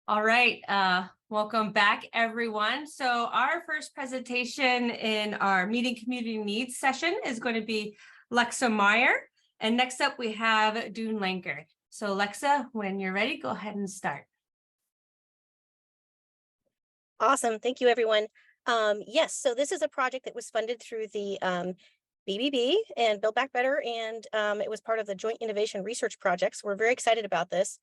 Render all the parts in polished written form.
All right, welcome back, everyone. So our first presentation in our meeting community needs session is going to be Lexa Meyer. And next up, we have Dune Lankard. So Lexa, when you're ready, go ahead and start. Awesome. Thank you, everyone. Yes, so this is a project that was funded through the BBB and Build Back Better, and it was part of the Joint Innovation Research Project. So we're very excited about this.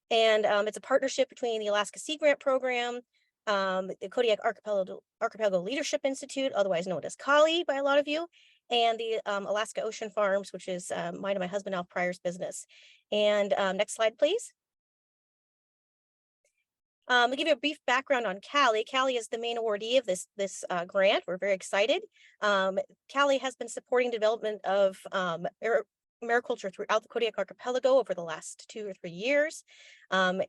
And it's a partnership between the Alaska Sea Grant Program, the Kodiak Archipelago Leadership Institute, otherwise known as KALI by a lot of you, and the Alaska Ocean Farms, which is mine and my husband Al Pryor's business. And next slide, please. I'll give you a brief background on KALI. KALI is the main awardee of this grant. We're very excited. KALI has been supporting development of mariculture throughout the Kodiak Archipelago over the last 2 or 3 years.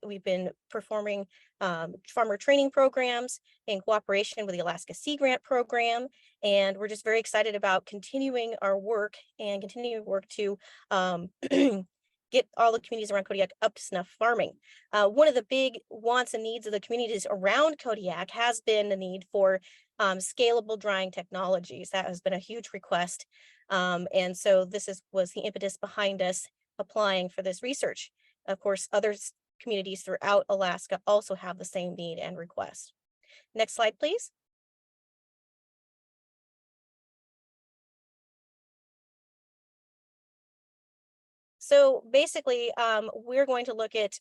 We've been performing farmer training programs in cooperation with the Alaska Sea Grant Program, and we're just very excited about continuing our work to get all the communities around Kodiak up to snuff farming. One of the big wants and needs of the communities around Kodiak has been the need for scalable drying technologies. That has been a huge request. And so this was the impetus behind us applying for this research. Of course, other communities throughout Alaska also have the same need and request. Next slide, please. So basically, we're going to look at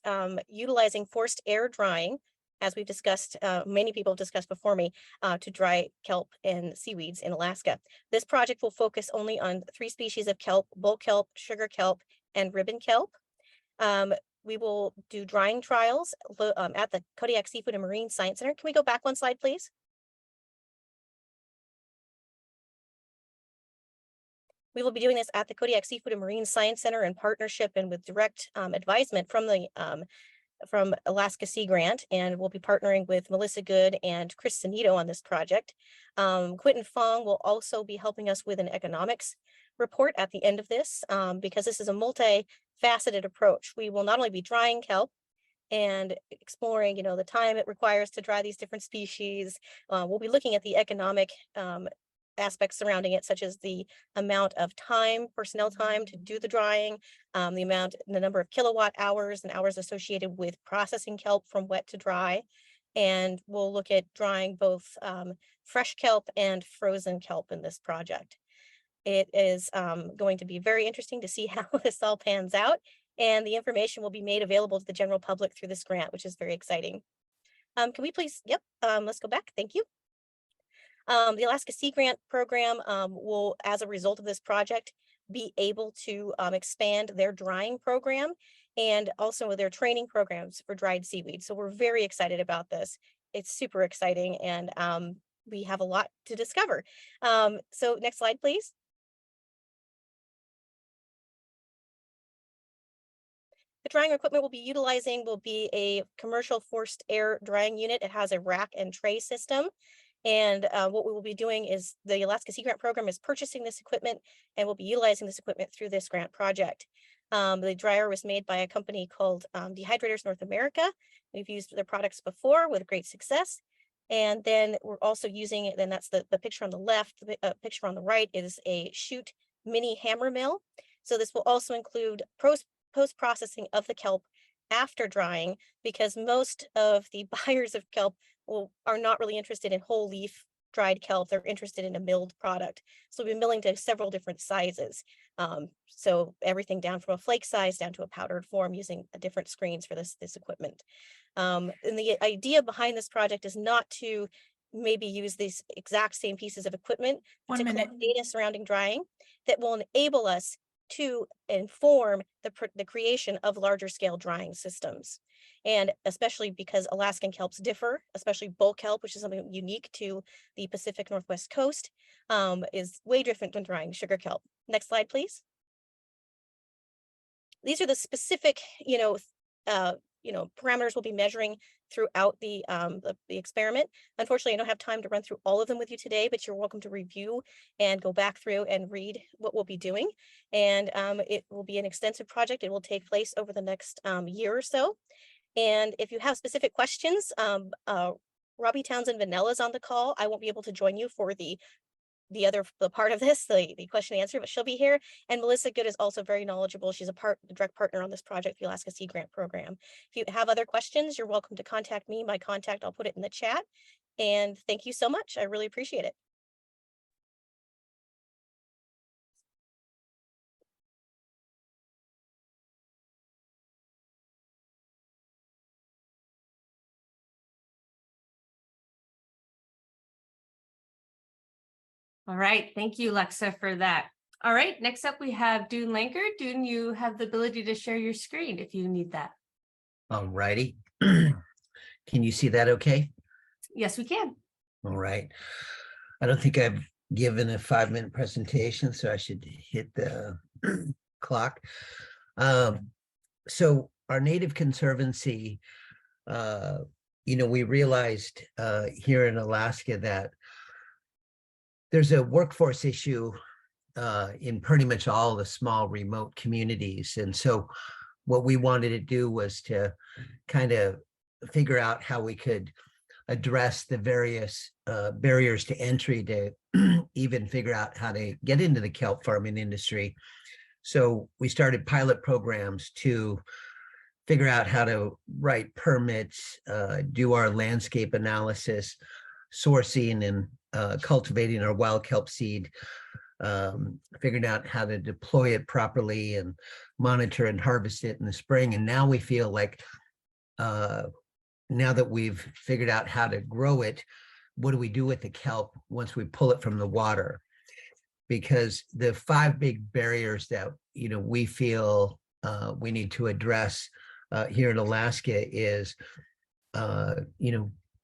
utilizing forced air drying, as we've discussed, many people have discussed before me, to dry kelp and seaweeds in Alaska. This project will focus only on 3 species of kelp: bull kelp, sugar kelp, and ribbon kelp. We will do drying trials at the Kodiak Seafood and Marine Science Center. Can we go back 1 slide, please? We will be doing this at the Kodiak Seafood and Marine Science Center in partnership and with direct advisement from the from Alaska Sea Grant, and we'll be partnering with Melissa Good and Chris Sanito on this project. Quentin Fong will also be helping us with an economics report at the end of this, because this is a multifaceted approach. We will not only be drying kelp and exploring, the time it requires to dry these different species. We'll be looking at the economic aspects surrounding it, such as the amount of time, personnel time to do the drying, the number of kilowatt hours and hours associated with processing kelp from wet to dry. And we'll look at drying both fresh kelp and frozen kelp in this project. It is going to be very interesting to see how this all pans out, and the information will be made available to the general public through this grant, which is very exciting. Can we please, let's go back, thank you. The Alaska Sea Grant Program will, as a result of this project, be able to expand their drying program and also with their training programs for dried seaweed. So we're very excited about this. It's super exciting, and we have a lot to discover. So next slide, please. The drying equipment we'll be utilizing will be a commercial forced air drying unit. It has a rack and tray system. And what we will be doing is the Alaska Sea Grant Program is purchasing this equipment, and we'll be utilizing this equipment through this grant project. The dryer was made by a company called Dehydrators North America. We've used their products before with great success. And then we're also using it, and that's the picture on the left. The picture on the right is a chute mini hammer mill. So this will also include post-processing of the kelp after drying, because most of the buyers of kelp are not really interested in whole leaf dried kelp. They're interested in a milled product. So we've been milling to several different sizes. So everything down from a flake size down to a powdered form, using different screens for this equipment. And the idea behind this project is not to maybe use these exact same pieces of equipment to collect data surrounding drying that will enable us to inform the creation of larger scale drying systems. And especially because Alaskan kelps differ, especially bull kelp, which is something unique to the Pacific Northwest coast, is way different than drying sugar kelp. Next slide, please. These are the specific, parameters we'll be measuring throughout the experiment. Unfortunately, I don't have time to run through all of them with you today, but you're welcome to review and go back through and read what we'll be doing. And it will be an extensive project. It will take place over the next year or so. And if you have specific questions, Robbie Townsend Vanilla is on the call. I won't be able to join you for the part of this, the question and answer, but she'll be here. And Melissa Good is also very knowledgeable. She's the direct partner on this project, the Alaska Sea Grant Program. If you have other questions, you're welcome to contact me. My contact, I'll put it in the chat. And thank you so much. I really appreciate it. All right, thank you, Lexa, for that. All right, next up we have Dune Lankard. Dune, you have the ability to share your screen if you need that. All righty. Can you see that okay? Yes, we can. All right. I don't think I've given a 5-minute presentation, so I should hit the clock. So our native conservancy, we realized here in Alaska that there's a workforce issue in pretty much all the small remote communities. And so what we wanted to do was to kind of figure out how we could address the various barriers to entry to even figure out how to get into the kelp farming industry. So we started pilot programs to figure out how to write permits, do our landscape analysis, sourcing and cultivating our wild kelp seed, figuring out how to deploy it properly and monitor and harvest it in the spring. And now we feel like now that we've figured out how to grow it, what do we do with the kelp once we pull it from the water? Because the 5 big barriers that we feel we need to address here in Alaska is,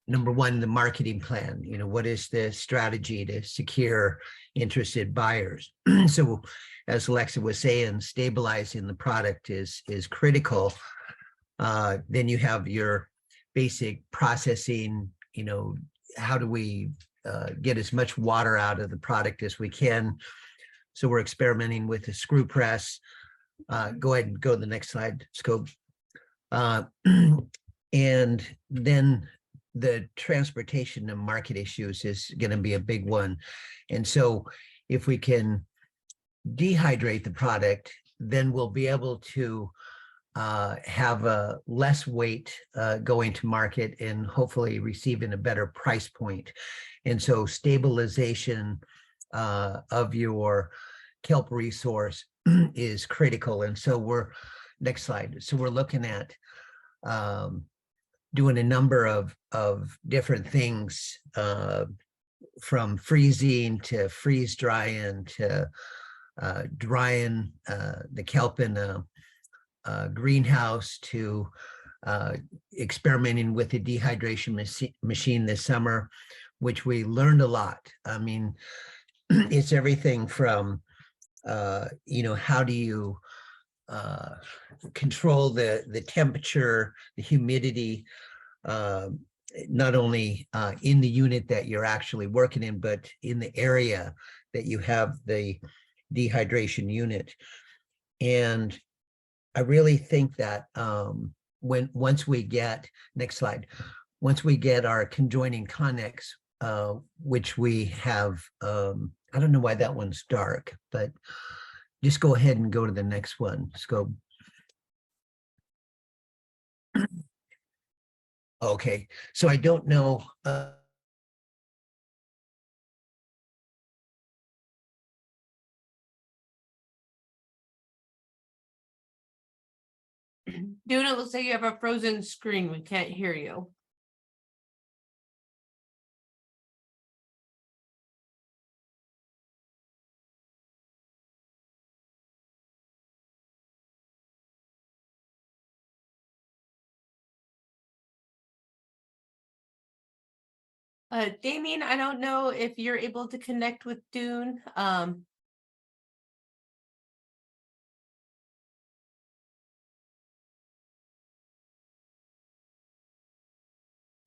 number one, the marketing plan. What is the strategy to secure interested buyers? So, as Lexa was saying, stabilizing the product is critical. Then you have your basic processing. How do we get as much water out of the product as we can? So we're experimenting with the screw press. Go ahead and go to the next slide, Scope. And then the transportation and market issues is going to be a big one. And so if we can dehydrate the product, then we'll be able to have a less weight going to market and hopefully receiving a better price point. And so stabilization of your kelp resource is critical. And so next slide. So we're looking at doing a number of different things, from freezing to freeze drying to drying the kelp in a greenhouse to experimenting with the dehydration machine this summer, which we learned a lot. I mean, it's everything from, how do you control the temperature, the humidity, not only in the unit that you're actually working in, but in the area that you have the dehydration unit. And I really think that once we get, next slide, once we get our conjoining connex, which we have, I don't know why that one's dark, but just go ahead and go to the next one, Scope. Okay, so I don't know. Dune, it looks like you have a frozen screen. We can't hear you. Damien, I don't know if you're able to connect with Dune.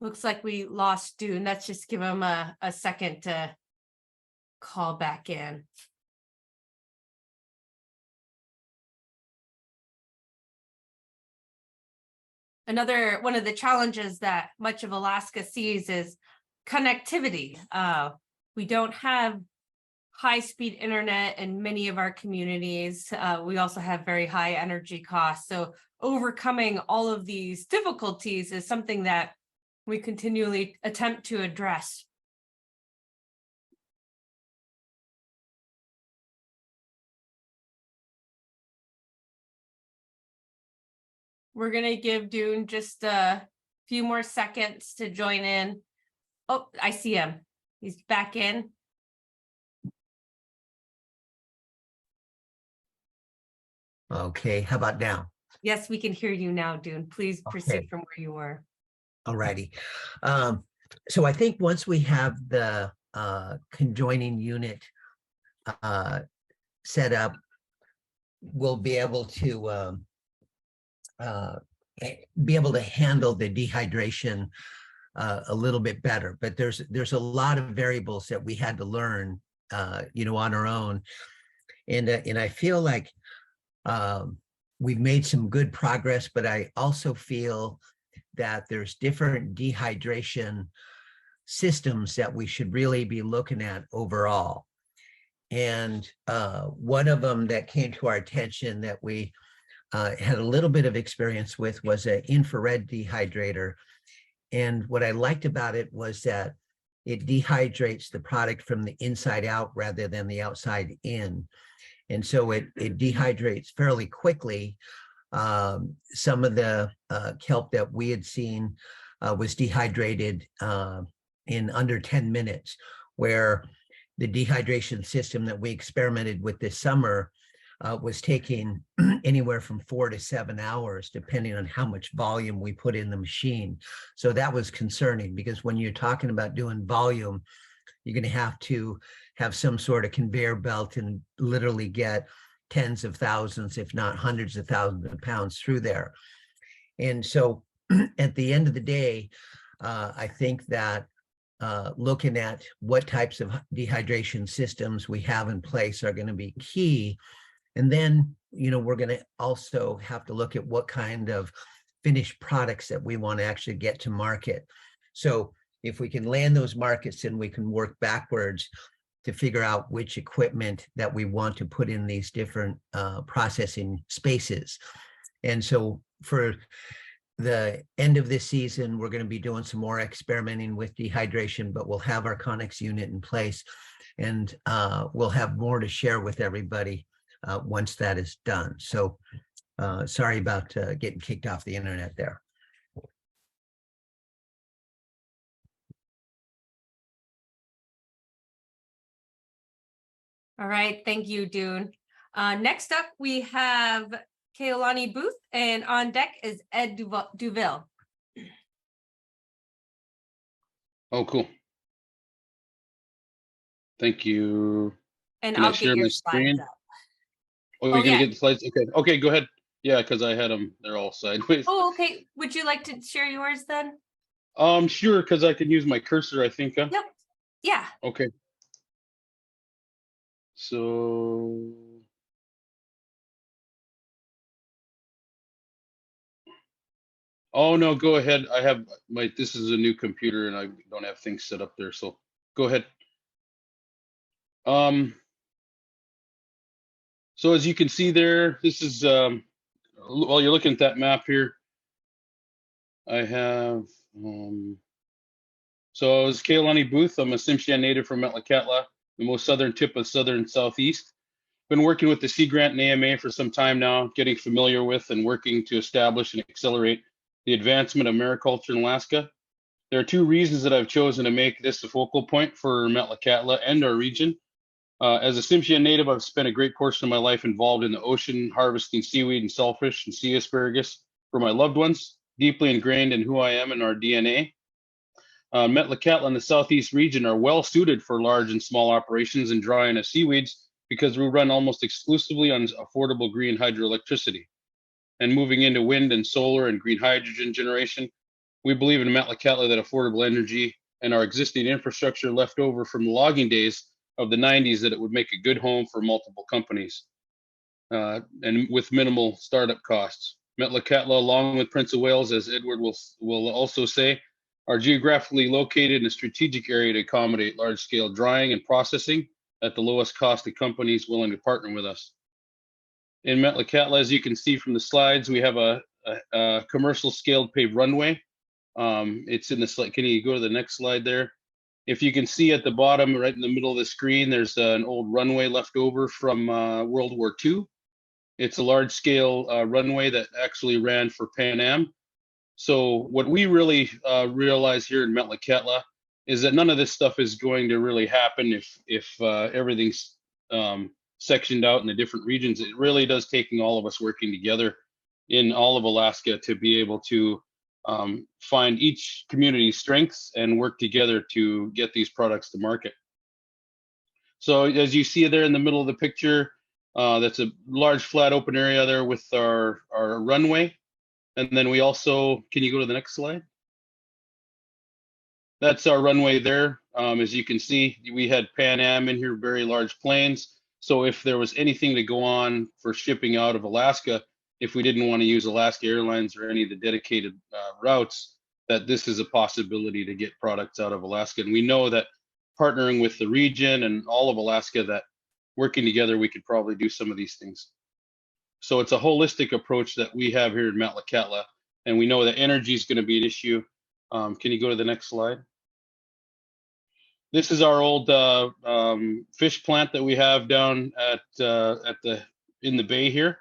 Looks like we lost Dune. Let's just give him a second to call back in. one of the challenges that much of Alaska sees is connectivity. We don't have high-speed internet in many of our communities. We also have very high energy costs. So overcoming all of these difficulties is something that we continually attempt to address. We're going to give Dune just a few more seconds to join in. Oh, I see him. He's back in. Okay, how about now? Yes, we can hear you now, Dune. Please proceed Okay. from where you were. All righty. So I think once we have the conjoining unit set up, we'll be able to handle the dehydration a little bit better. But there's a lot of variables that we had to learn, on our own, and I feel like we've made some good progress. But I also feel that there's different dehydration systems that we should really be looking at overall. And one of them that came to our attention that we had a little bit of experience with was an infrared dehydrator. And what I liked about it was that it dehydrates the product from the inside out rather than the outside in. And so it dehydrates fairly quickly. Some of the kelp that we had seen was dehydrated in under 10 minutes, where the dehydration system that we experimented with this summer was taking anywhere from 4 to 7 hours, depending on how much volume we put in the machine. So that was concerning, because when you're talking about doing volume, you're going to have some sort of conveyor belt and literally get tens of thousands, if not hundreds of thousands of pounds through there. And so at the end of the day, I think that looking at what types of dehydration systems we have in place are going to be key. And then, we're going to also have to look at what kind of finished products that we want to actually get to market. So if we can land those markets, then we can work backwards to figure out which equipment that we want to put in these different processing spaces. And so for the end of this season, we're going to be doing some more experimenting with dehydration, but we'll have our Connex unit in place, and we'll have more to share with everybody once that is done. So sorry about getting kicked off the internet there. All right, thank you, Dune. Next up, we have Keoloni Booth, and on deck is Ed Douville. Oh, cool. Thank you. And Can I I'll share get your my slides screen? up. Oh, we're gonna get the slides. Okay, go ahead. Yeah, because I had them. They're all sideways. Oh, okay. Would you like to share yours then? Sure, because I can use my cursor, I think. Yep. Yeah. Okay. So. Oh no, go ahead. I have this is a new computer and I don't have things set up there, so go ahead. So as you can see there, this is while you're looking at that map here, I have so I was Keoloni Booth. I'm a Tsimshian native from Metlakatla, the most southern tip of southern southeast. Been working with the Sea Grant and AMA for some time now, getting familiar with and working to establish and accelerate the advancement of mariculture in Alaska. There are two reasons that I've chosen to make this a focal point for Metlakatla and our region. As a Tsimshian native, I've spent a great portion of my life involved in the ocean, harvesting seaweed and shellfish and sea asparagus for my loved ones, deeply ingrained in who I am and our DNA. Metlakatla and the southeast region are well suited for large and small operations in drying of seaweeds because we run almost exclusively on affordable green hydroelectricity. And moving into wind and solar and green hydrogen generation, we believe in Metlakatla that affordable energy and our existing infrastructure left over from the logging days of the 90s, that it would make a good home for multiple companies and with minimal startup costs. Metlakatla, along with Prince of Wales, as Edward will also say, are geographically located in a strategic area to accommodate large-scale drying and processing at the lowest cost to companies willing to partner with us. In Metlakatla, as you can see from the slides, we have a commercial scaled paved runway. It's in the slide. Can you go to the next slide there? If you can see at the bottom, right in the middle of the screen, there's an old runway left over from World War II. It's a large scale runway that actually ran for Pan Am. So what we really realize here in Metlakatla is that none of this stuff is going to really happen if everything's sectioned out in the different regions. It really does taking all of us working together in all of Alaska to be able to find each community's strengths and work together to get these products to market. So as you see there in the middle of the picture, that's a large flat open area there with our runway. And then we also, can you go to the next slide? That's our runway there. As you can see, we had Pan Am in here, very large planes. So if there was anything to go on for shipping out of Alaska, if we didn't want to use Alaska Airlines or any of the dedicated routes, that this is a possibility to get products out of Alaska. And we know that partnering with the region and all of Alaska, that working together, we could probably do some of these things. So it's a holistic approach that we have here in Metlakatla, and we know that energy is going to be an issue. Can you go to the next slide? This is our old fish plant that we have down in the bay here.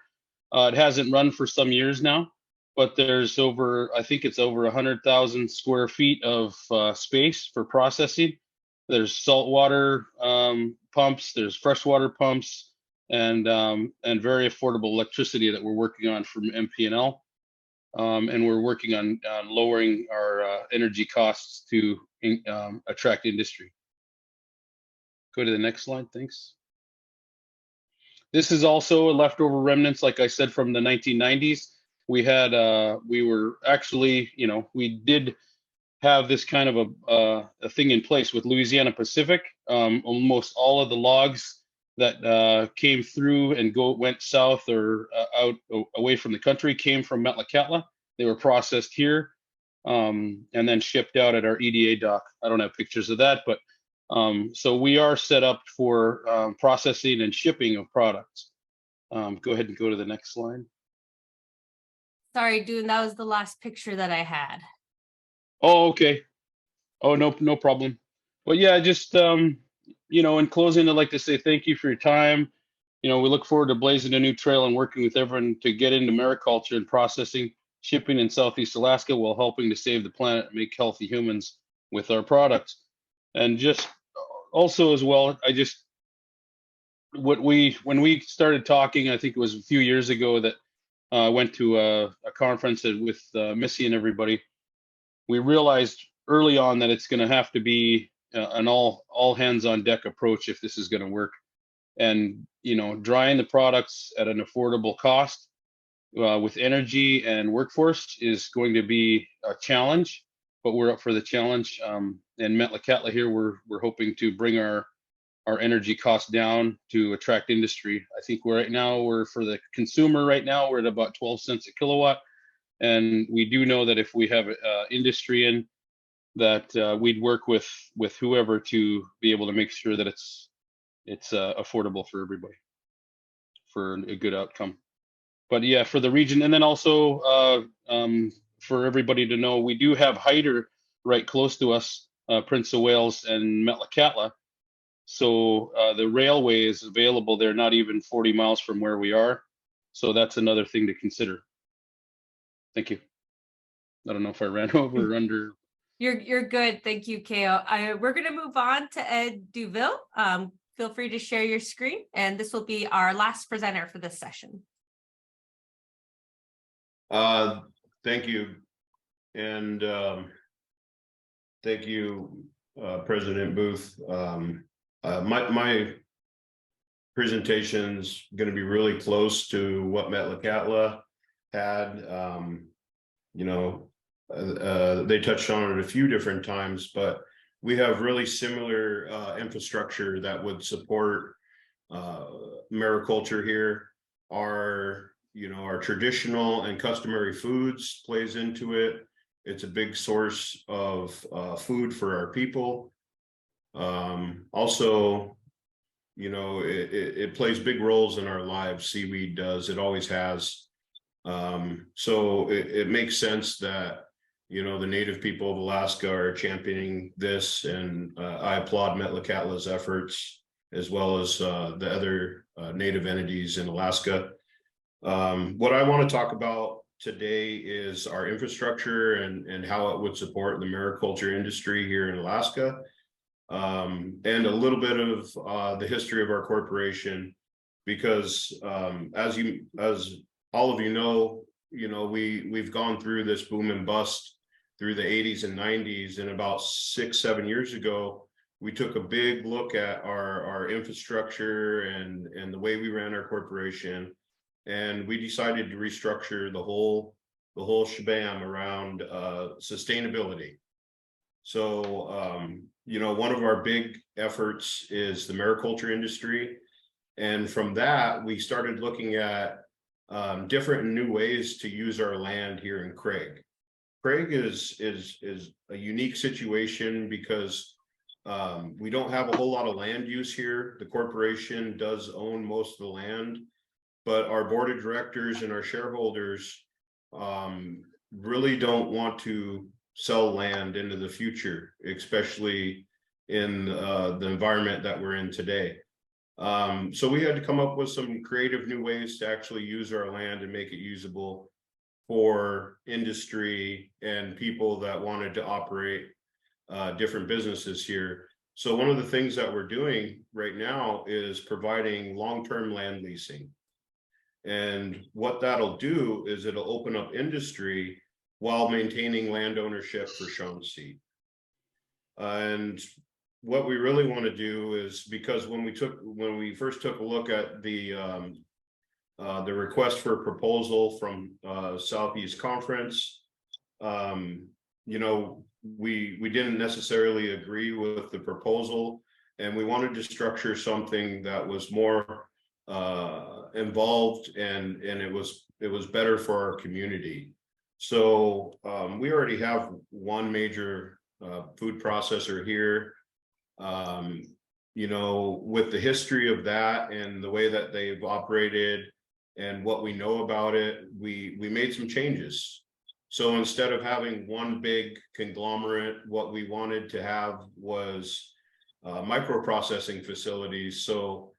It hasn't run for some years now, but there's I think it's over 100,000 square feet of space for processing. There's saltwater pumps, there's freshwater pumps, and very affordable electricity that we're working on from MP&L. And we're working on lowering our energy costs to attract industry. Go to the next slide, thanks. This is also a leftover remnants, like I said, from the 1990s. We had, we were actually, we did have this kind of a thing in place with Louisiana Pacific. Almost all of the logs that came through and went south or out away from the country came from Metlakatla. They were processed here and then shipped out at our EDA dock. I don't have pictures of that, but so we are set up for processing and shipping of products. Go ahead and go to the next slide. Sorry, Dune, that was the last picture that I had. Oh, okay. Oh, no problem. But yeah, just, in closing, I'd like to say thank you for your time. We look forward to blazing a new trail and working with everyone to get into mariculture and processing, shipping in Southeast Alaska while helping to save the planet and make healthy humans with our products. And just also as well, when we started talking, I think it was a few years ago that I went to a conference with Missy and everybody. We realized early on that it's going to have to be an all hands on deck approach if this is going to work. And drying the products at an affordable cost with energy and workforce is going to be a challenge, but we're up for the challenge. And Metlakatla here, we're hoping to bring our energy costs down to attract industry. I think we're for the consumer right now, we're at about 12 cents a kilowatt. And we do know that if we have industry in, that we'd work with whoever to be able to make sure that it's affordable for everybody for a good outcome. But yeah, for the region, and then also for everybody to know, we do have Hyder right close to us, Prince of Wales and Metlakatla. So the railway is available there, not even 40 miles from where we are. So that's another thing to consider. Thank you. I don't know if I ran over or under. You're good. Thank you, Keo. We're going to move on to Ed Douville. Feel free to share your screen, and this will be our last presenter for this session. Thank you. And thank you, President Booth. My presentation's going to be really close to what Metlakatla had. They touched on it a few different times, but we have really similar infrastructure that would support mariculture here. Our our traditional and customary foods plays into it. It's a big source of food for our people. Also, it plays big roles in our lives. Seaweed does. It always has. So it makes sense that, the native people of Alaska are championing this, and I applaud Metlakatla's efforts, as well as the other native entities in Alaska. What I want to talk about today is our infrastructure and how it would support the mariculture industry here in Alaska, and a little bit of the history of our corporation, because as all of you know, we've gone through this boom and bust through the 80s and 90s, and about 6-7 years ago, we took a big look at our infrastructure and the way we ran our corporation, and we decided to restructure the whole shebang around sustainability. So, one of our big efforts is the mariculture industry, and from that, we started looking at different and new ways to use our land here in Craig. Craig is a unique situation because we don't have a whole lot of land use here. The corporation does own most of the land, but our board of directors and our shareholders really don't want to sell land into the future, especially in the environment that we're in today. So we had to come up with some creative new ways to actually use our land and make it usable for industry and people that wanted to operate different businesses here. So one of the things that we're doing right now is providing long-term land leasing. And what that'll do is it'll open up industry while maintaining land ownership for Shawnee. And what we really want to do is, because when we first took a look at the request for proposal from Southeast Conference, we didn't necessarily agree with the proposal, and we wanted to structure something that was more involved, and it was better for our community. So we already have one major food processor here. With the history of that and the way that they've operated and what we know about it, we made some changes. So instead of having one big conglomerate, what we wanted to have was microprocessing facilities. So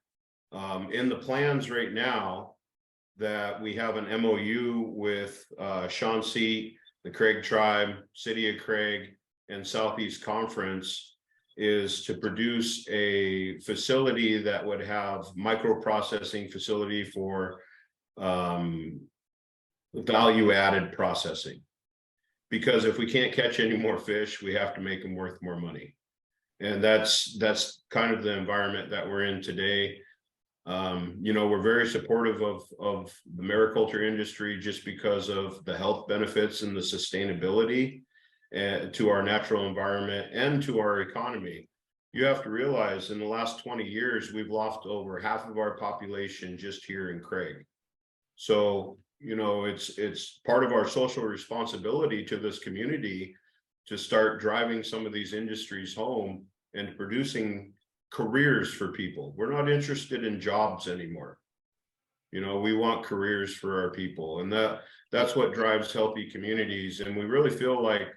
in the plans right now, that we have an MOU with Shawnee, the Craig Tribe, City of Craig, and Southeast Conference, is to produce a facility that would have microprocessing facility for value-added processing. Because if we can't catch any more fish, we have to make them worth more money. And that's kind of the environment that we're in today. We're very supportive of the mariculture industry just because of the health benefits and the sustainability to our natural environment and to our economy. You have to realize in the last 20 years, we've lost over half of our population just here in Craig. So, it's part of our social responsibility to this community to start driving some of these industries home and producing careers for people. We're not interested in jobs anymore. We want careers for our people, and that's what drives healthy communities. And we really feel like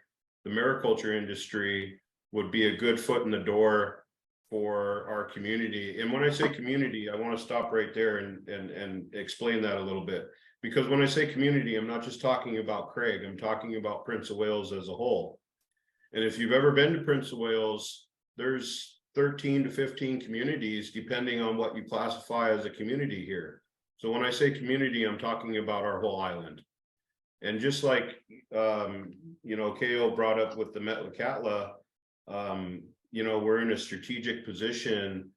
the mariculture industry would be a good foot in the door for our community. And when I say community, I want to stop right there and explain that a little bit. Because when I say community, I'm not just talking about Craig, I'm talking about Prince of Wales as a whole. And if you've ever been to Prince of Wales, there's 13 to 15 communities, depending on what you classify as a community here. So when I say community, I'm talking about our whole island. And just like, Keo brought up with the Metlakatla, we're in a strategic position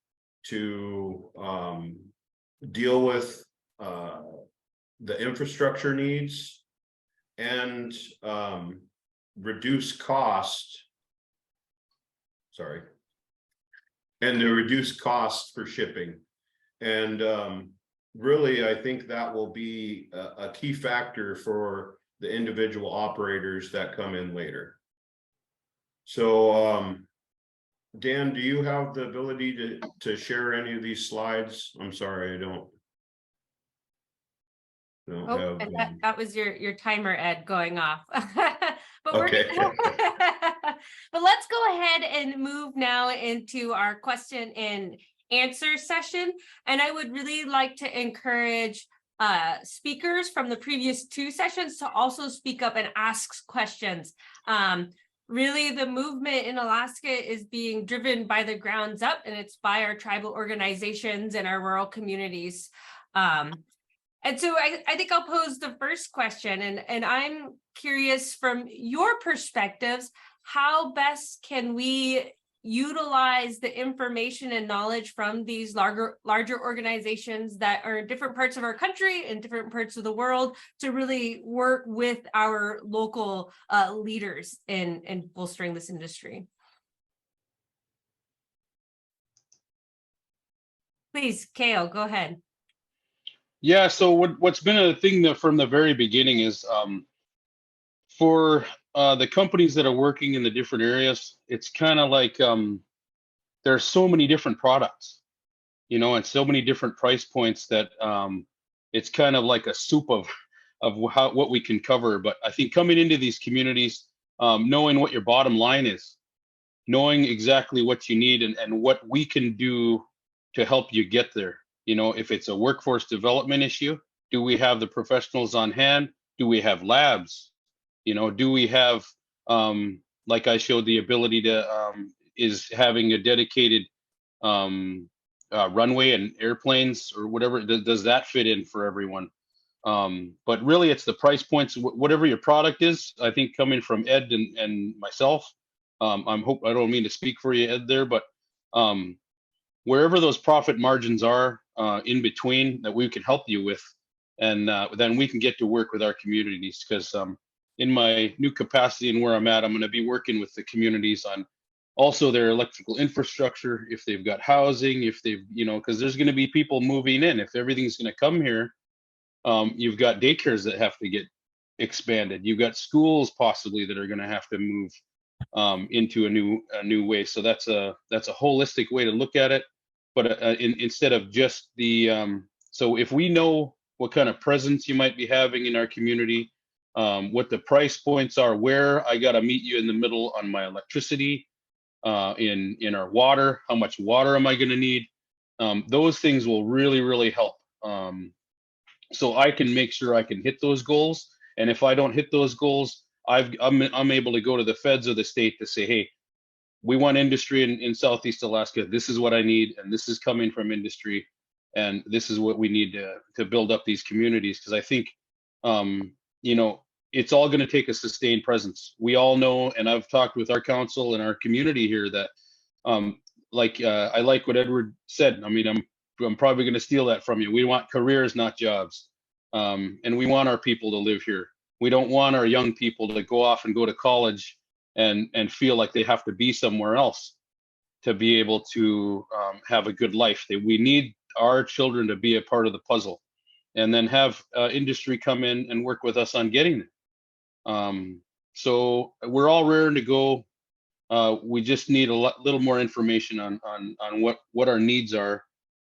to deal with the infrastructure needs and reduce cost. And to reduce costs for shipping. And really, I think that will be a key factor for the individual operators that come in later. So, Dan, do you have the ability to share any of these slides? I'm sorry, I don't Oh, have. and that was your timer, Ed, going off. But Okay. but let's go ahead and move now into our question and answer session. And I would really like to encourage speakers from the previous 2 sessions to also speak up and ask questions. Really, the movement in Alaska is being driven by the grounds up, and it's by our tribal organizations and our rural communities. And so I think I'll pose the first question, and I'm curious from your perspectives, how best can we utilize the information and knowledge from these larger organizations that are in different parts of our country and different parts of the world to really work with our local leaders in bolstering this industry? Please, Kale, go ahead. Yeah, so what's been a thing that from the very beginning is for the companies that are working in the different areas, it's kind of like there's so many different products, you know, and so many different price points that it's kind of like a soup of what we can cover. But I think coming into these communities, knowing what your bottom line is, knowing exactly what you need and what we can do to help you get there. You know, if it's a workforce development issue, do we have the professionals on hand? Do we have labs? You know, do we have, like I showed, the ability to, is having a dedicated runway and airplanes or whatever, does that fit in for everyone? But really it's the price points, whatever your product is. I think coming from Ed and myself, I don't mean to speak for you, Ed, there, but wherever those profit margins are in between that we can help you with, and then we can get to work with our communities, because in my new capacity and where I'm at, I'm going to be working with the communities on also their electrical infrastructure, if they've got housing, if they've, you know, because there's going to be people moving in. If everything's going to come here, you've got daycares that have to get expanded. You've got schools possibly that are going to have to move into a new way. So that's a holistic way to look at it. But instead of just the so if we know what kind of presence you might be having in our community, what the price points are, where I got to meet you in the middle on my electricity, in our water, how much water am I going to need? Those things will really help. So I can make sure I can hit those goals. And if I don't hit those goals, I'm able to go to the feds or the state to say, hey, we want industry in Southeast Alaska. This is what I need, and this is coming from industry, and this is what we need to build up these communities. Because I think, you know, it's all going to take a sustained presence. We all know, and I've talked with our council and our community here that, I like what Edward said. I mean, I'm probably going to steal that from you. We want careers, not jobs, and we want our people to live here. We don't want our young people to go off and go to college and feel like they have to be somewhere else to be able to have a good life. We need our children to be a part of the puzzle, and then have industry come in and work with us on getting there. So we're all raring to go. We just need a little more information on what our needs are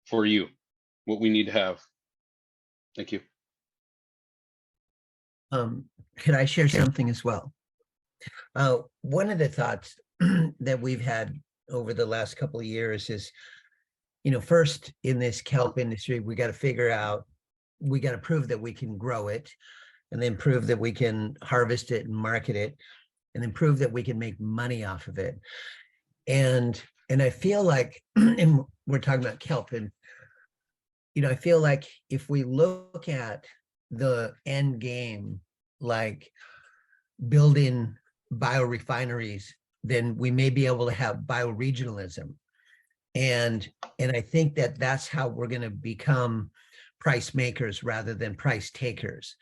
for you, what we need to have. Thank you. Could I share something as well? One of the thoughts that we've had over the last couple of years is, you know, first in this kelp industry, we got to figure out, we got to prove that we can grow it, and then prove that we can harvest it and market it, and then prove that we can make money off of it. And I feel like, and we're talking about kelp, and, you know, I feel like if we look at the end game, like building biorefineries, then we may be able to have bioregionalism. And I think that that's how we're going to become price makers rather than price takers.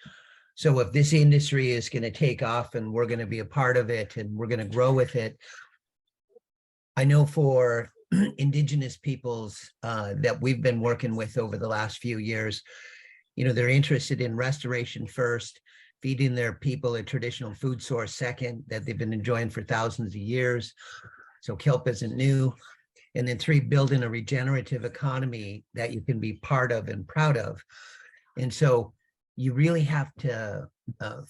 So if this industry is going to take off and we're going to be a part of it and we're going to grow with it, I know for indigenous peoples that we've been working with over the last few years. You know, they're interested in restoration first, feeding their people a traditional food source second that they've been enjoying for thousands of years. So kelp isn't new. And then 3, building a regenerative economy that you can be part of and proud of. And so you really have to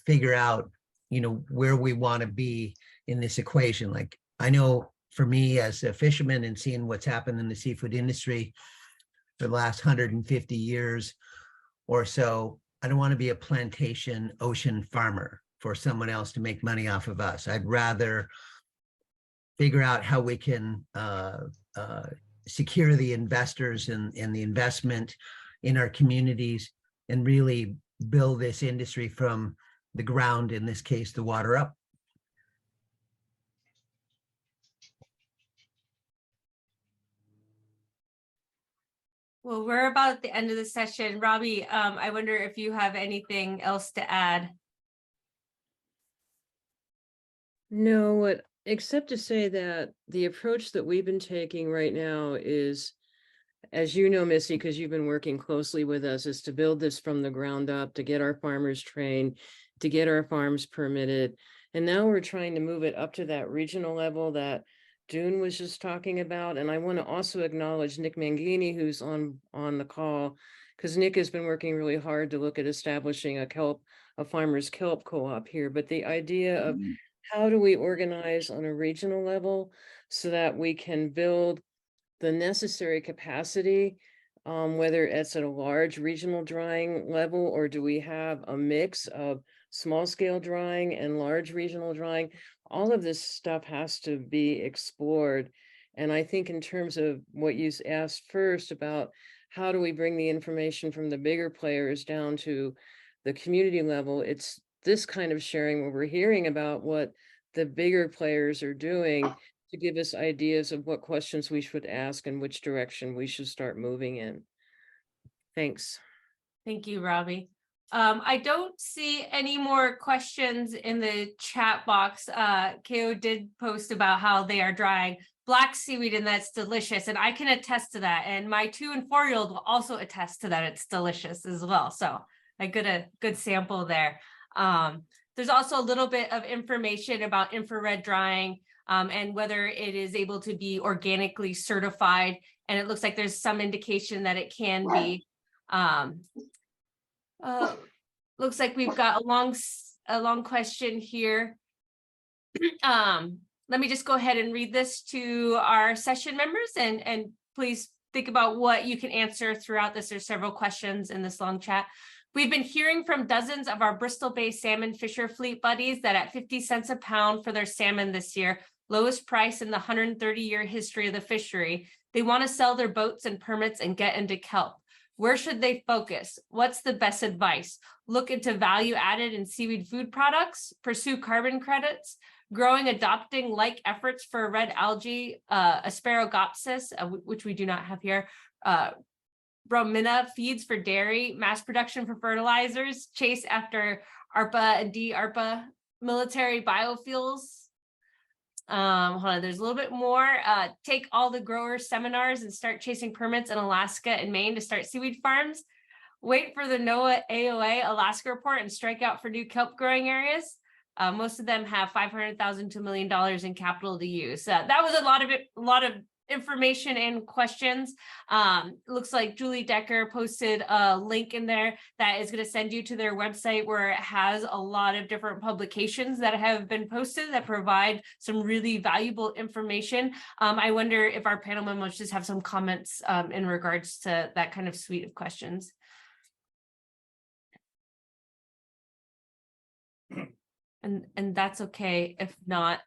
figure out, you know, where we want to be in this equation. Like, I know for me as a fisherman and seeing what's happened in the seafood industry for the last 150 years or so, I don't want to be a plantation ocean farmer for someone else to make money off of us. I'd rather figure out how we can secure the investors and the investment in our communities and really build this industry from the ground, in this case, the water up. Well, we're about at the end of the session. Robbie, I wonder if you have anything else to add. No, except to say that the approach that we've been taking right now is, as you know, Missy, because you've been working closely with us, is to build this from the ground up, to get our farmers trained, to get our farms permitted. And now we're trying to move it up to that regional level that Dune was just talking about. And I want to also acknowledge Nick Mangini, who's on the call, because Nick has been working really hard to look at establishing a farmers kelp co-op here. But the idea of how do we organize on a regional level so that we can build the necessary capacity, whether it's at a large regional drying level, or do we have a mix of small scale drying and large regional drying? All of this stuff has to be explored. And I think in terms of what you asked first about how do we bring the information from the bigger players down to the community level, it's this kind of sharing where we're hearing about what the bigger players are doing to give us ideas of what questions we should ask and which direction we should start moving in. Thanks. Thank you, Robbie. I don't see any more questions in the chat box. Keo did post about how they are drying black seaweed, and that's delicious. And I can attest to that. And my 2- and 4-year-old will also attest to that. It's delicious as well. So I get a good sample there. There's also a little bit of information about infrared drying and whether it is able to be organically certified. And it looks like there's some indication that it can be. Looks like we've got a long question here. Let me just go ahead and read this to our session members, and please think about what you can answer throughout this. There's several questions in this long chat. We've been hearing from dozens of our Bristol Bay salmon fisher fleet buddies that at 50 cents a pound for their salmon this year, lowest price in the 130-year history of the fishery, they want to sell their boats and permits and get into kelp. Where should they focus? What's the best advice? Look into value added in seaweed food products, pursue carbon credits, growing, adopting like efforts for red algae, Asparagopsis, which we do not have here, bromina feeds for dairy, mass production for fertilizers, chase after ARPA and DARPA, military biofuels. Hold on, there's a little bit more. Take all the grower seminars and start chasing permits in Alaska and Maine to start seaweed farms. Wait for the NOAA AOA Alaska report and strike out for new kelp growing areas. Most of them have $500,000 to $1 million in capital to use. That was a lot of information and questions. Looks like Julie Decker posted a link in there that is going to send you to their website, where it has a lot of different publications that have been posted that provide some really valuable information. I wonder if our panel members just have some comments in regards to that kind of suite of questions. And that's okay if not.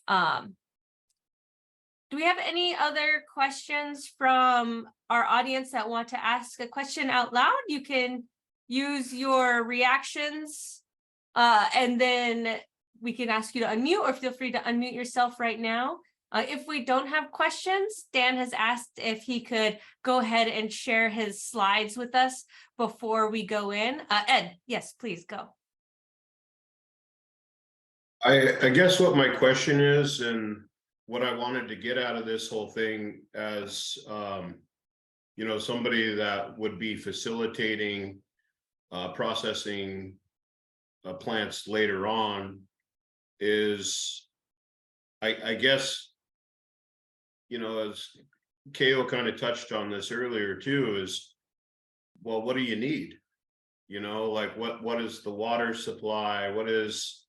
Do we have any other questions from our audience that want to ask a question out loud? You can use your reactions and then we can ask you to unmute, or feel free to unmute yourself right now. If we don't have questions, Dan has asked if he could go ahead and share his slides with us before we go in. Ed, yes, please go. I guess what my question is, and what I wanted to get out of this whole thing as, you know, somebody that would be facilitating processing plants later on is, I guess, you know, as Keo kind of touched on this earlier too, is, well, what do you need? You know, like what is the water supply? What is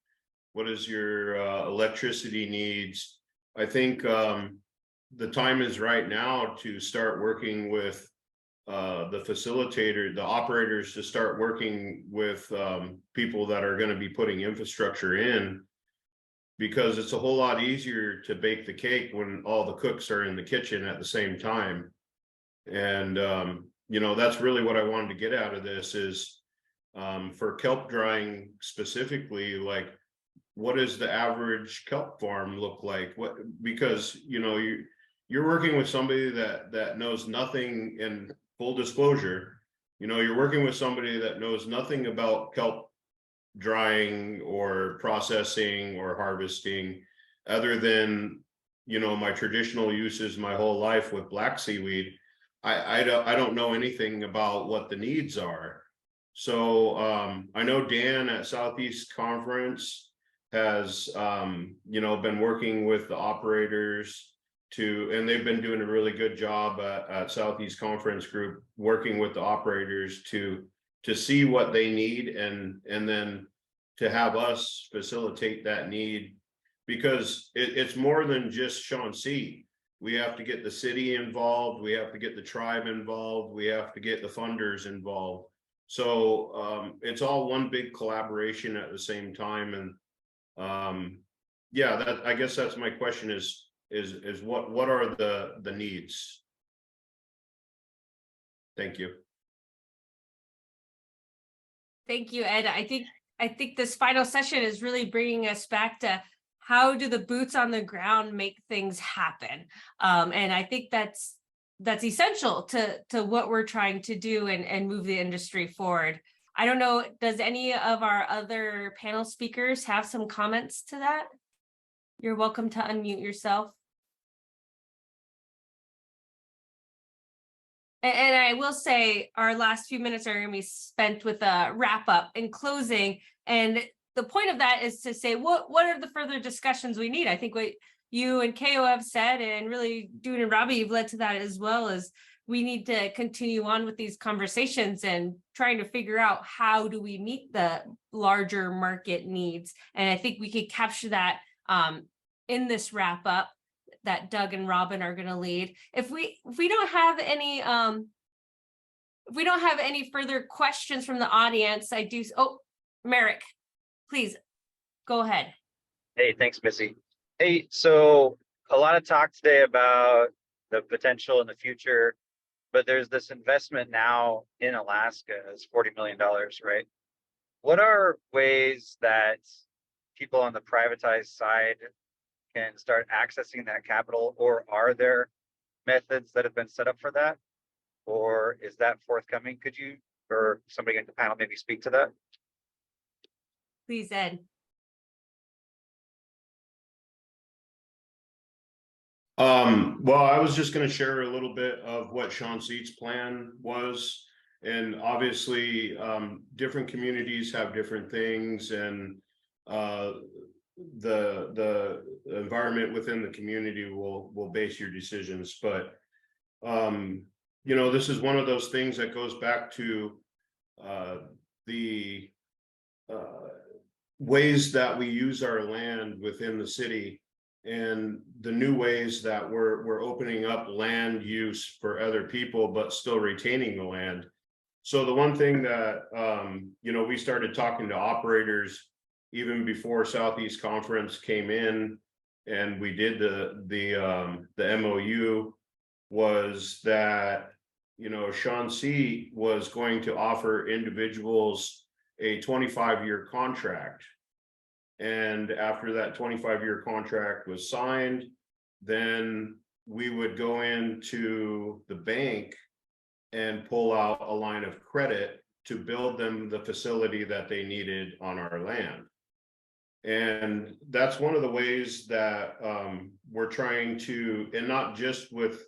your electricity needs? I think the time is right now to start working with the facilitator, the operators, to start working with people that are going to be putting infrastructure in, because it's a whole lot easier to bake the cake when all the cooks are in the kitchen at the same time. And you know, that's really what I wanted to get out of this is, for kelp drying specifically, like, what does the average kelp farm look like? What, because, you know, you're working with somebody that knows nothing. In full disclosure, you know, you're working with somebody that knows nothing about kelp drying or processing or harvesting, other than, you know, my traditional uses my whole life with black seaweed. I don't know anything about what the needs are. So I know Dan at Southeast Conference has you know, been working with the operators and they've been doing a really good job at Southeast Conference Group, working with the operators to see what they need, and then to have us facilitate that need, because it's more than just Chauncey. We have to get the city involved, we have to get the tribe involved, we have to get the funders involved. So it's all one big collaboration at the same time. And yeah, I guess that's my question is what are the needs? Thank you. Thank you, Ed. I think this final session is really bringing us back to how do the boots on the ground make things happen? And I think that's essential to what we're trying to do and move the industry forward. I don't know, does any of our other panel speakers have some comments to that? You're welcome to unmute yourself. And I will say our last few minutes are going to be spent with a wrap up and closing. And the point of that is to say, what are the further discussions we need? I think what you and Keo have said, and really Dune and Robbie, you've led to that as well, is we need to continue on with these conversations and trying to figure out how do we meet the larger market needs. And I think we could capture that in this wrap up that Doug and Robin are going to lead. If we don't have any further questions from the audience, I do. Oh, Merrick, please go ahead. Hey, thanks, Missy. Hey, so a lot of talk today about the potential in the future, but there's this investment now in Alaska, it's $40 million, right? What are ways that people on the privatized side can start accessing that capital, or are there methods that have been set up for that, or is that forthcoming? Could you, or somebody in the panel, maybe speak to that? Please, Ed. Well, I was just going to share a little bit of what Chauncey's plan was, and obviously different communities have different things, and the environment within the community will base your decisions. But you know, this is one of those things that goes back to the ways that we use our land within the city, and the new ways that we're opening up land use for other people, but still retaining the land. So the one thing that you know, we started talking to operators even before Southeast Conference came in, and we did the MOU, was that, you know, Chauncey was going to offer individuals a 25-year contract. And after that 25-year contract was signed, then we would go into the bank and pull out a line of credit to build them the facility that they needed on our land. And that's one of the ways that we're trying to, and not just with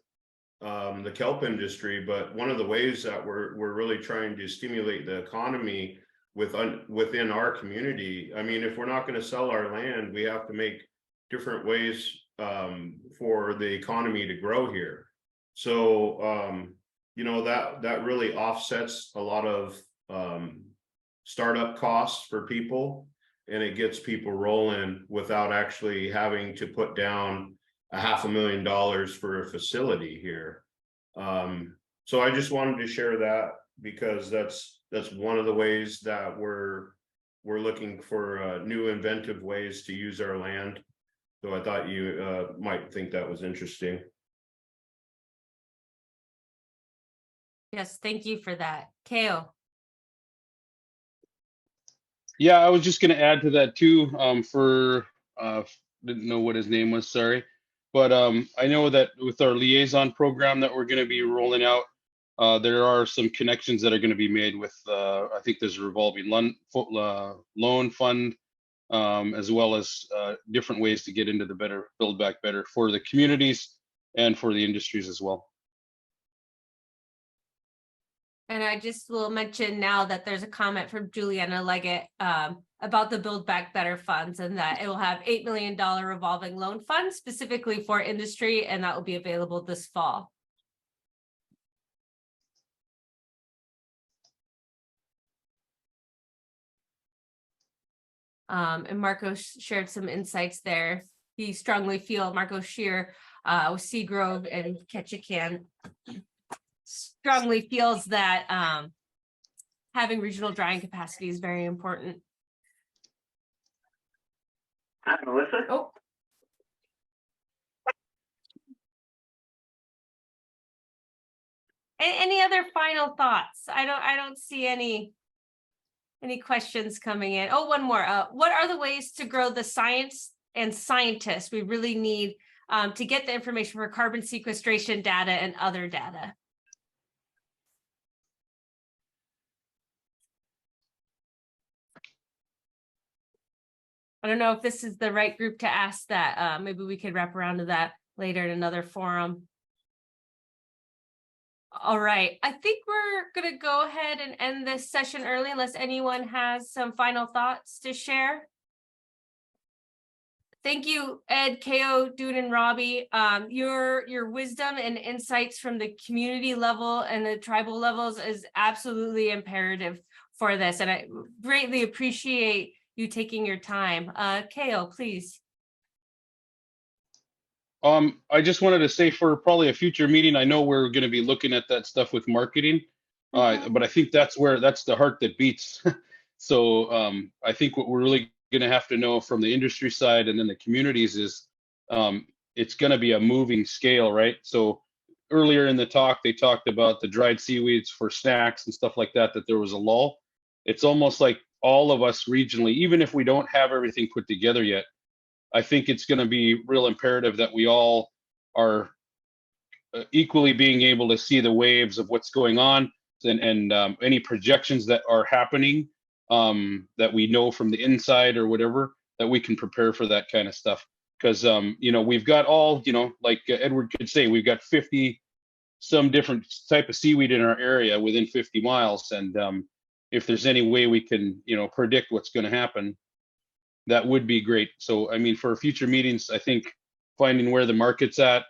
the kelp industry, but one of the ways that we're really trying to stimulate the economy within our community. I mean, if we're not going to sell our land, we have to make different ways for the economy to grow here. So you know, that really offsets a lot of startup costs for people, and it gets people rolling without actually having to put down $500,000 for a facility here. So I just wanted to share that, because that's one of the ways that we're looking for new inventive ways to use our land. So I thought you might think that was interesting. Yes, thank you for that. Keo. Yeah, I was just going to add to that too. Didn't know what his name was, sorry, but I know that with our liaison program that we're going to be rolling out, there are some connections that are going to be made with. I think there's a revolving loan fund, as well as different ways to get into the Build Back Better for the communities and for the industries as well. And I just will mention now that there's a comment from Juliana Leggett about the Build Back Better funds, and that it will have $8 million revolving loan fund specifically for industry, and that will be available this fall. And Marco shared some insights there. He strongly feels, Marco Shear with Seagrove and Ketchikan, strongly feels that having regional drying capacity is very important. Hi, Melissa. Oh. Any other final thoughts? I don't see any questions coming in. Oh, one more. What are the ways to grow the science and scientists we really need to get the information for carbon sequestration data and other data? I don't know if this is the right group to ask that. Maybe we could wrap around to that later in another forum. All right, I think we're going to go ahead and end this session early unless anyone has some final thoughts to share. Thank you, Ed, Keo, Dune, and Robbie. Your wisdom and insights from the community level and the tribal levels is absolutely imperative for this, and I greatly appreciate you taking your time. Keo, please. I just wanted to say, for probably a future meeting, I know we're going to be looking at that stuff with marketing, but I think that's the heart that beats. So I think what we're really going to have to know from the industry side and then the communities is it's going to be a moving scale, right? So earlier in the talk, they talked about the dried seaweeds for snacks and stuff like that, that there was a lull. It's almost like all of us regionally, even if we don't have everything put together yet, I think it's going to be real imperative that we all are equally being able to see the waves of what's going on, and any projections that are happening that we know from the inside or whatever, that we can prepare for that kind of stuff. Because you know, we've got all, you know, like Edward could say, we've got 50 some different type of seaweed in our area within 50 miles, and if there's any way we can, you know, predict what's going to happen, that would be great. So, I mean, for future meetings, I think finding where the market's at,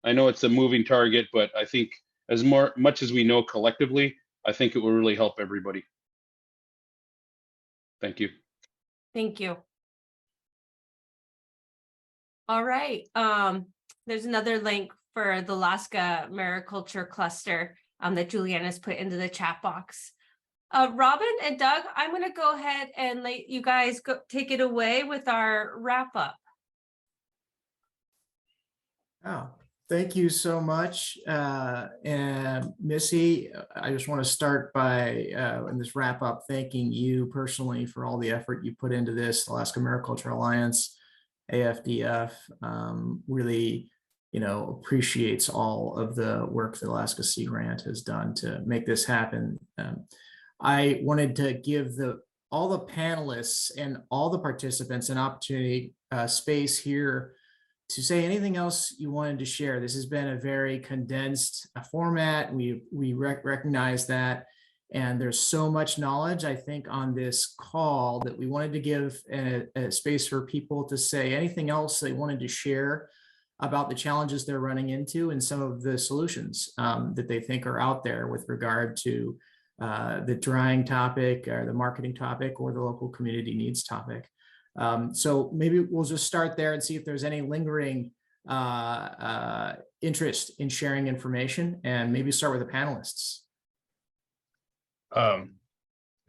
I know it's a moving target, but I think as much as we know collectively, I think it will really help everybody. Thank you. Thank you. All right. There's another link for the Alaska mariculture cluster that Juliana's put into the chat box. Robin and Doug, I'm going to go ahead and let you guys take it away with our wrap up. Oh, thank you so much. And Missy, I just want to start by, in this wrap up, thanking you personally for all the effort you put into this. Alaska Mariculture Alliance, AFDF, really, you know, appreciates all of the work that Alaska Sea Grant has done to make this happen. I wanted to give the all the panelists and all the participants an opportunity, space here to say anything else you wanted to share. This has been a very condensed format. We recognize that. And there's so much knowledge, I think, on this call that we wanted to give a space for people to say anything else they wanted to share about the challenges they're running into and some of the solutions that they think are out there with regard to the drying topic or the marketing topic or the local community needs topic. So maybe we'll just start there and see if there's any lingering interest in sharing information, and maybe start with the panelists.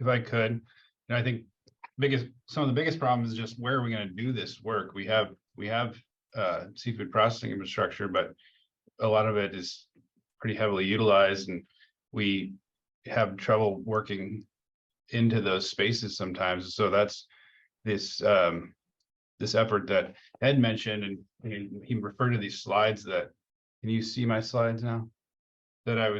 If I could, and I think some of the biggest problems is just where are we going to do this work? We have seafood processing infrastructure, but a lot of it is pretty heavily utilized, and we have trouble working into those spaces sometimes. So that's this effort that Ed mentioned, and he referred to these slides that, can you see my slides now? That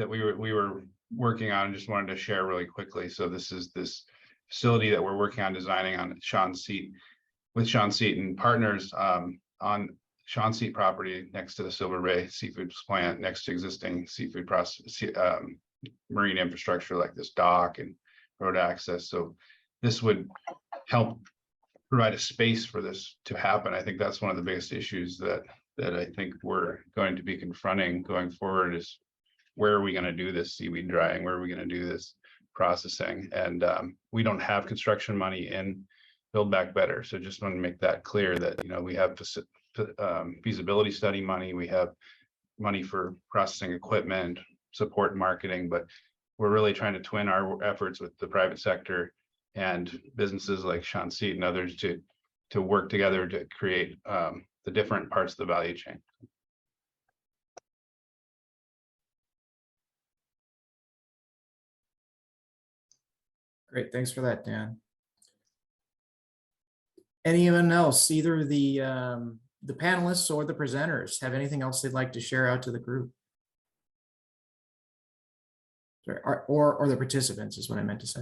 we were working on, and just wanted to share really quickly. So this is this facility that we're working on designing on Sean Seat and partners on Sean Seat property next to the Silver Bay Seafood plant, next to existing seafood marine infrastructure like this dock and road access. So this would help provide a space for this to happen. I think that's one of the biggest issues that I think we're going to be confronting going forward is, where are we going to do this seaweed drying? Where are we going to do this processing? And we don't have construction money in Build Back Better. So just want to make that clear that, we have feasibility study money, we have money for processing equipment, support marketing, but we're really trying to twin our efforts with the private sector and businesses like Sean Seat and others to work together to create the different parts of the value chain. Great, thanks for that, Dan. Anyone else, either the panelists or the presenters, have anything else they'd like to share out to the group? Sorry, or the participants is what I meant to say.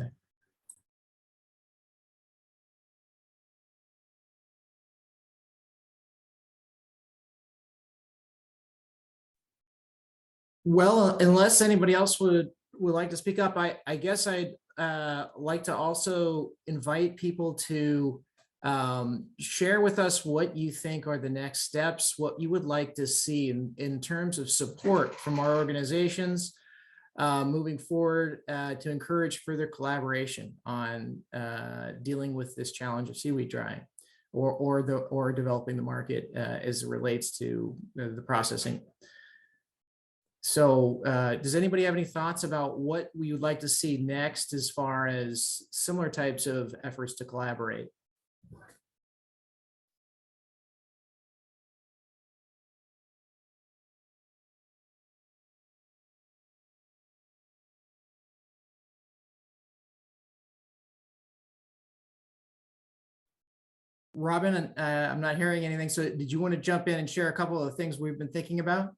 Well, unless anybody else would like to speak up, I guess I'd like to also invite people to share with us what you think are the next steps, what you would like to see in terms of support from our organizations moving forward to encourage further collaboration on dealing with this challenge of seaweed drying or developing the market as it relates to the processing. So does anybody have any thoughts about what we would like to see next as far as similar types of efforts to collaborate? Robin, I'm not hearing anything. So did you want to jump in and share a couple of things we've been thinking about?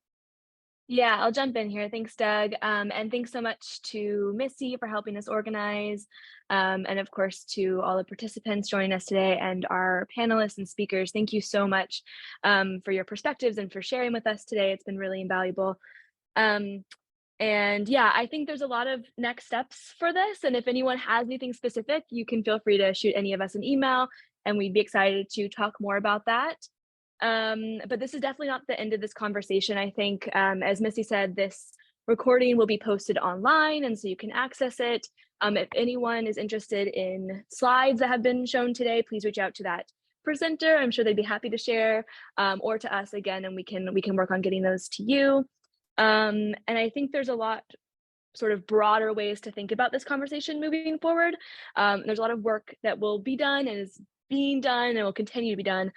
Yeah, I'll jump in here. Thanks, Doug. And thanks so much to Missy for helping us organize. And of course, to all the participants joining us today and our panelists and speakers. Thank you so much for your perspectives and for sharing with us today. It's been really invaluable. And yeah, I think there's a lot of next steps for this. And if anyone has anything specific, you can feel free to shoot any of us an email and we'd be excited to talk more about that. But this is definitely not the end of this conversation. I think, as Missy said, this recording will be posted online, and so you can access it. If anyone is interested in slides that have been shown today, please reach out to that presenter. I'm sure they'd be happy to share, or to us again, and we can work on getting those to you. And I think there's a lot sort of broader ways to think about this conversation moving forward. There's a lot of work that will be done and is being done and will continue to be done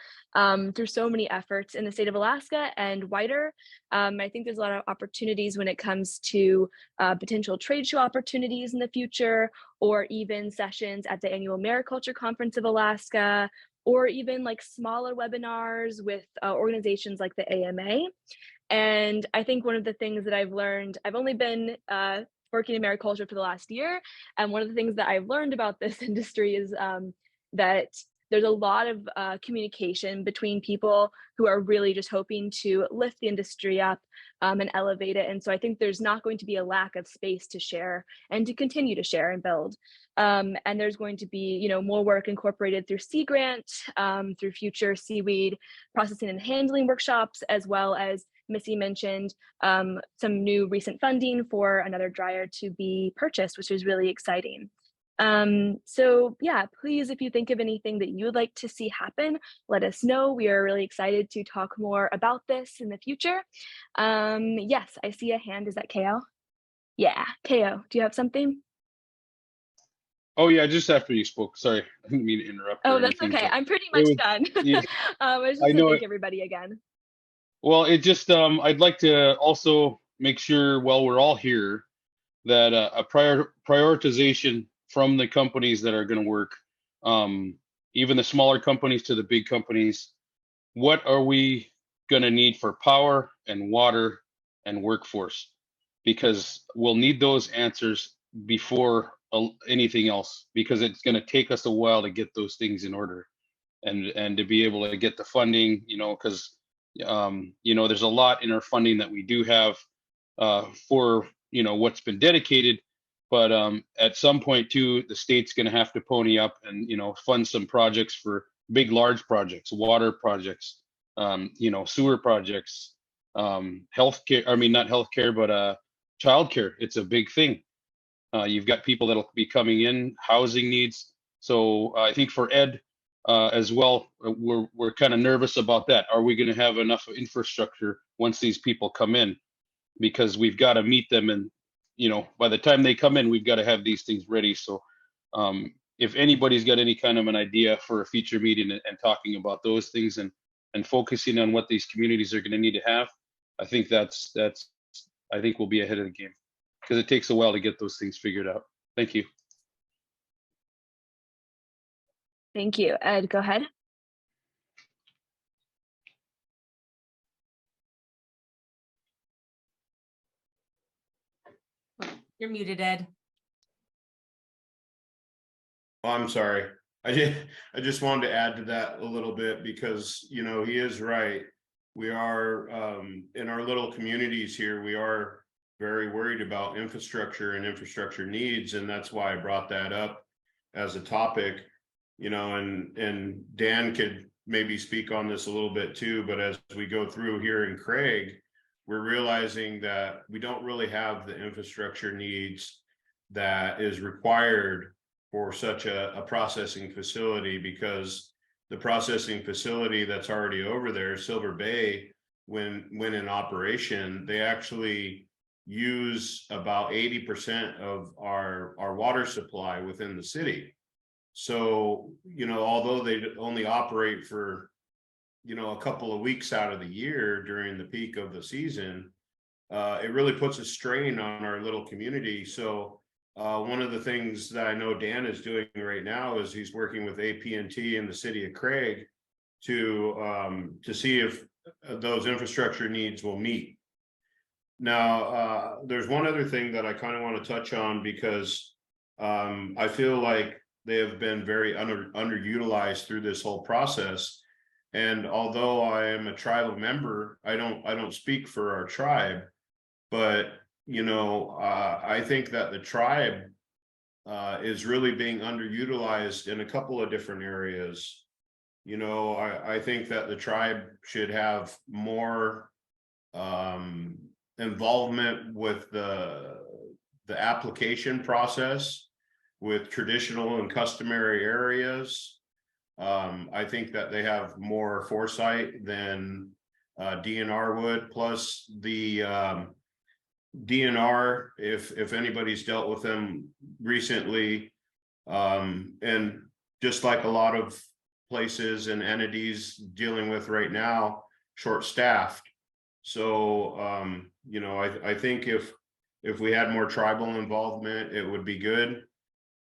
through so many efforts in the state of Alaska and wider. I think there's a lot of opportunities when it comes to potential trade show opportunities in the future, or even sessions at the annual Mariculture Conference of Alaska, or even like smaller webinars with organizations like the AMA. And I think one of the things that I've learned, I've only been working in mariculture for the last year. And one of the things that I've learned about this industry is that there's a lot of communication between people who are really just hoping to lift the industry up and elevate it. And so I think there's not going to be a lack of space to share and to continue to share and build. And there's going to be, you know, more work incorporated through Sea Grant, through future seaweed processing and handling workshops, as well as Missy mentioned some new recent funding for another dryer to be purchased, which is really exciting. So yeah, please, if you think of anything that you would like to see happen, let us know. We are really excited to talk more about this in the future. Yes, I see a hand. Is that KO? Yeah, KO, do you have something? Oh yeah, just after you spoke. Sorry, I didn't mean to interrupt. Oh, or that's anything, okay. but I'm pretty it much was- done. yeah, I just I want to know thank it. everybody again. Well, it just I'd like to also make sure while we're all here that a prioritization from the companies that are going to work, even the smaller companies to the big companies. What are we going to need for power and water and workforce? Because we'll need those answers before anything else, because it's going to take us a while to get those things in order and to be able to get the funding, you know, because you know, there's a lot in our funding that we do have for, you know, what's been dedicated, but at some point too, the state's going to have to pony up and, you know, fund some projects for big, large projects, water projects, you know, sewer projects, healthcare. I mean, not healthcare, but childcare. It's a big thing. You've got people that'll be coming in, housing needs. So I think for Ed as well, we're kind of nervous about that. Are we going to have enough infrastructure once these people come in? Because we've got to meet them, and you know, by the time they come in, we've got to have these things ready. So if anybody's got any kind of an idea for a future meeting and talking about those things and focusing on what these communities are going to need to have, I think that's I think we'll be ahead of the game, because it takes a while to get those things figured out. Thank you. Thank you. Ed, go ahead. You're muted, Ed. Oh, I'm sorry. I just wanted to add to that a little bit, because, you know, he is right. We are in our little communities here, we are very worried about infrastructure and infrastructure needs. And that's why I brought that up as a topic, you know, and Dan could maybe speak on this a little bit too. But as we go through here in Craig, we're realizing that we don't really have the infrastructure needs that is required for such a processing facility, because the processing facility that's already over there, Silver Bay, when in operation, they actually use about 80% of our water supply within the city. So, you know, although they only operate for, you know, a couple of weeks out of the year during the peak of the season, it really puts a strain on our little community. So one of the things that I know Dan is doing right now is he's working with APNT in the city of Craig to see if those infrastructure needs will meet. Now, there's one other thing that I kind of want to touch on, because I feel like they have been very underutilized through this whole process. And although I am a tribal member, I don't speak for our tribe, but you know, I think that the tribe is really being underutilized in a couple of different areas. You know, I think that the tribe should have more involvement with the application process with traditional and customary areas. I think that they have more foresight than DNR would. Plus the DNR, if anybody's dealt with them recently, and just like a lot of places and entities dealing with right now, short-staffed. So you know, I think if we had more tribal involvement, it would be good.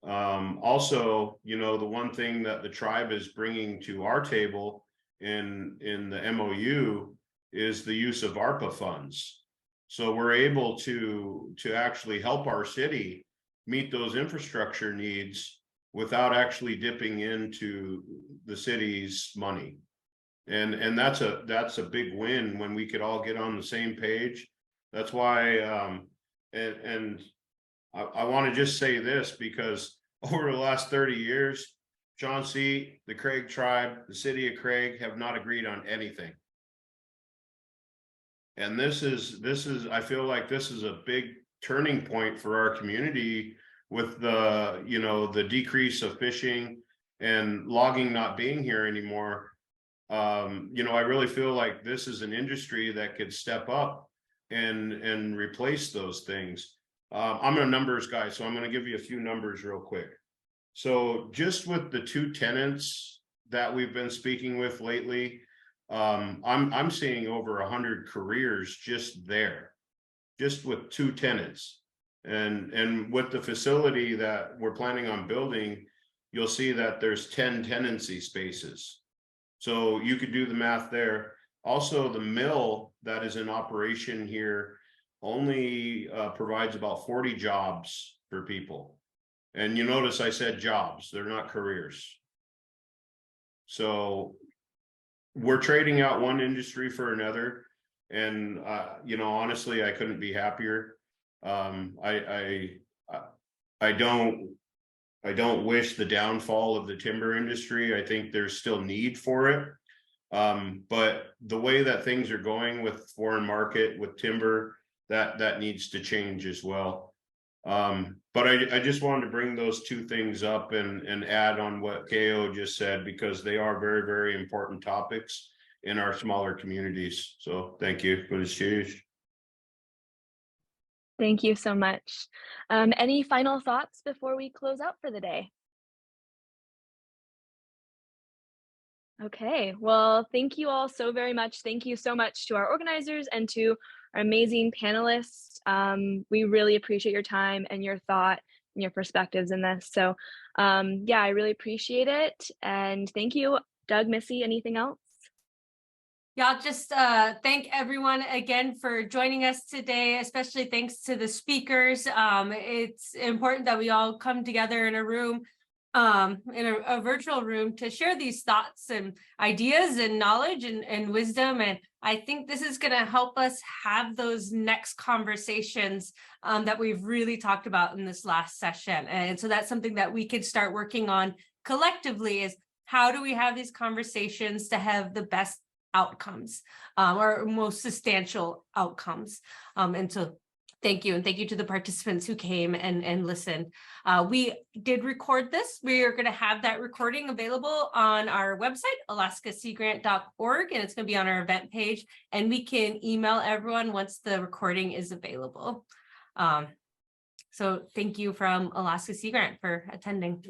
Also, you know, the one thing that the tribe is bringing to our table in the MOU is the use of ARPA funds. So we're able to actually help our city meet those infrastructure needs without actually dipping into the city's money. And that's a big win when we could all get on the same page. That's why I want to just say this, because over the last 30 years, Chauncey, the Craig tribe, the city of Craig have not agreed on anything. And this is, I feel like this is a big turning point for our community with the, you know, the decrease of fishing and logging not being here anymore. You know, I really feel like this is an industry that could step up and replace those things. I'm a numbers guy, so I'm going to give you a few numbers real quick. So just with the 2 tenants that we've been speaking with lately, I'm seeing over 100 careers just there, just with 2 tenants. And with the facility that we're planning on building, you'll see that there's 10 tenancy spaces. So you could do the math there. Also, the mill that is in operation here only provides about 40 jobs for people. And you notice I said jobs, they're not careers. So we're trading out one industry for another. And, you know, honestly, I couldn't be happier. I don't wish the downfall of the timber industry. I think there's still need for it. But the way that things are going with foreign market, with timber, that needs to change as well. But I just wanted to bring those 2 things up and add on what Keo just said, because they are very, very important topics in our smaller communities. So thank you for this change. Thank you so much. Any final thoughts before we close out for the day? Okay, well, thank you all so very much. Thank you so much to our organizers and to our amazing panelists. We really appreciate your time and your thought and your perspectives in this. So yeah, I really appreciate it. And thank you. Doug, Missy, anything else? Yeah, I'll just thank everyone again for joining us today, especially thanks to the speakers. It's important that we all come together in a room, in a virtual room, to share these thoughts and ideas and knowledge and wisdom. And I think this is going to help us have those next conversations that we've really talked about in this last session. And so that's something that we could start working on collectively, is how do we have these conversations to have the best outcomes, or most substantial outcomes. And so thank you. And thank you to the participants who came and listened. We did record this. We are going to have that recording available on our website, alaskaseagrant.org, and it's going to be on our event page. And we can email everyone once the recording is available. So thank you from Alaska Sea Grant for attending.